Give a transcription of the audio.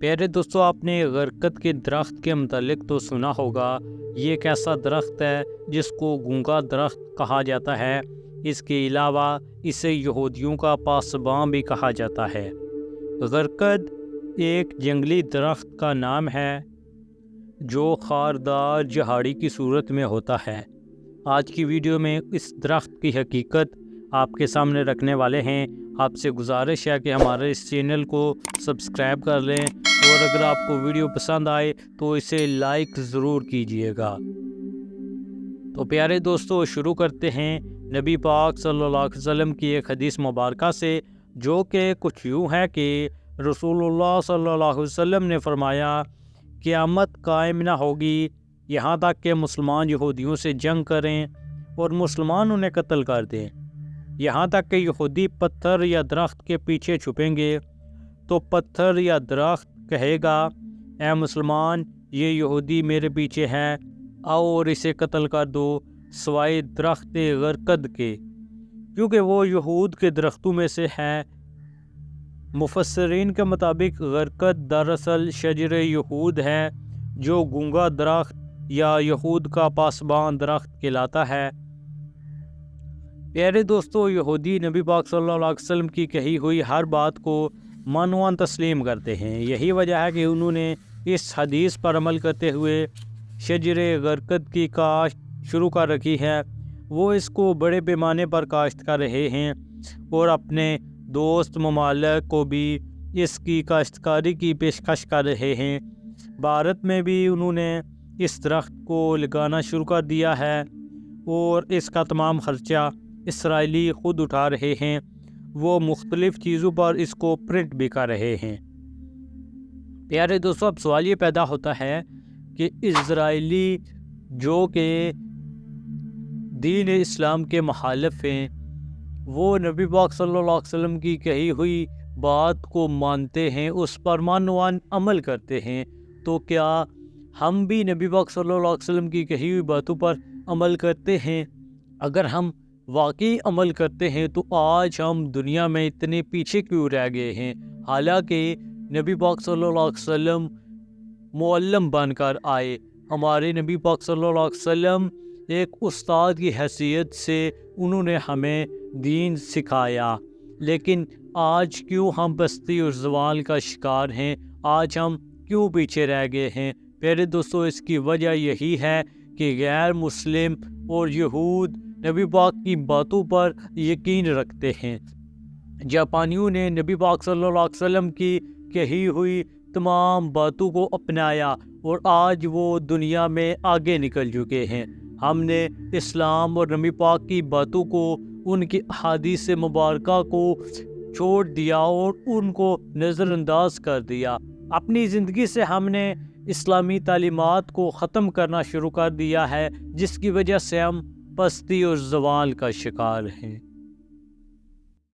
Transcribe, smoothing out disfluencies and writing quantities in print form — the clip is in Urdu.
پیارے دوستو، آپ نے غرقد کے درخت کے متعلق تو سنا ہوگا۔ یہ ایک ایسا درخت ہے جس کو گونگا درخت کہا جاتا ہے۔ اس کے علاوہ اسے یہودیوں کا پاسباں بھی کہا جاتا ہے۔ غرقد ایک جنگلی درخت کا نام ہے جو خاردار جھاڑی کی صورت میں ہوتا ہے۔ آج کی ویڈیو میں اس درخت کی حقیقت آپ کے سامنے رکھنے والے ہیں۔ آپ سے گزارش ہے کہ ہمارے اس چینل کو سبسکرائب کر لیں، اور اگر آپ کو ویڈیو پسند آئے تو اسے لائک ضرور کیجئے گا۔ تو پیارے دوستو، شروع کرتے ہیں نبی پاک صلی اللہ علیہ وسلم کی ایک حدیث مبارکہ سے، جو کہ کچھ یوں ہے کہ رسول اللہ صلی اللہ علیہ وسلم نے فرمایا، قیامت قائم نہ ہوگی یہاں تک کہ مسلمان یہودیوں سے جنگ کریں اور مسلمان انہیں قتل کر دیں، یہاں تک کہ یہودی پتھر یا درخت کے پیچھے چھپیں گے تو پتھر یا درخت کہے گا، اے مسلمان، یہ یہودی میرے پیچھے ہے، آؤ اور اسے قتل کر دو، سوائے درخت غرقد کے، کیونکہ وہ یہود کے درختوں میں سے ہے۔ مفسرین کے مطابق غرقد دراصل شجر یہود ہے، جو گونگا درخت یا یہود کا پاسباں درخت کہلاتا ہے۔ پیارے دوستو، یہودی نبی پاک صلی اللہ علیہ وسلم کی کہی ہوئی ہر بات کو مانوان تسلیم کرتے ہیں۔ یہی وجہ ہے کہ انہوں نے اس حدیث پر عمل کرتے ہوئے شجر غرقد کی کاشت شروع کر رکھی ہے۔ وہ اس کو بڑے پیمانے پر کاشت کر رہے ہیں اور اپنے دوست ممالک کو بھی اس کی کاشتکاری کی پیشکش کر رہے ہیں۔ بھارت میں بھی انہوں نے اس درخت کو لگانا شروع کر دیا ہے اور اس کا تمام خرچہ اسرائیلی خود اٹھا رہے ہیں۔ وہ مختلف چیزوں پر اس کو پرنٹ بھی کر رہے ہیں۔ پیارے دوستو، اب سوال یہ پیدا ہوتا ہے کہ اسرائیلی جو کہ دین اسلام کے مخالف ہیں، وہ نبی پاک صلی اللہ علیہ وسلم کی کہی ہوئی بات کو مانتے ہیں، اس پر مانوان عمل کرتے ہیں، تو کیا ہم بھی نبی پاک صلی اللہ علیہ وسلم کی کہی ہوئی باتوں پر عمل کرتے ہیں؟ اگر ہم واقعی عمل کرتے ہیں تو آج ہم دنیا میں اتنے پیچھے کیوں رہ گئے ہیں؟ حالانکہ نبی پاک صلی اللہ علیہ وسلم معلم بن کر آئے۔ ہمارے نبی پاک صلی اللہ علیہ وسلم ایک استاد کی حیثیت سے انہوں نے ہمیں دین سکھایا، لیکن آج کیوں ہم پستی اور زوال کا شکار ہیں؟ آج ہم کیوں پیچھے رہ گئے ہیں؟ پیارے دوستو، اس کی وجہ یہی ہے کہ غیر مسلم اور یہود نبی پاک کی باتوں پر یقین رکھتے ہیں۔ جاپانیوں نے نبی پاک صلی اللہ علیہ وسلم کی کہی ہوئی تمام باتوں کو اپنایا اور آج وہ دنیا میں آگے نکل چکے ہیں۔ ہم نے اسلام اور نبی پاک کی باتوں کو، ان کی احادیث مبارکہ کو چھوڑ دیا اور ان کو نظر انداز کر دیا۔ اپنی زندگی سے ہم نے اسلامی تعلیمات کو ختم کرنا شروع کر دیا ہے، جس کی وجہ سے ہم پستی اور زوال کا شکار ہیں۔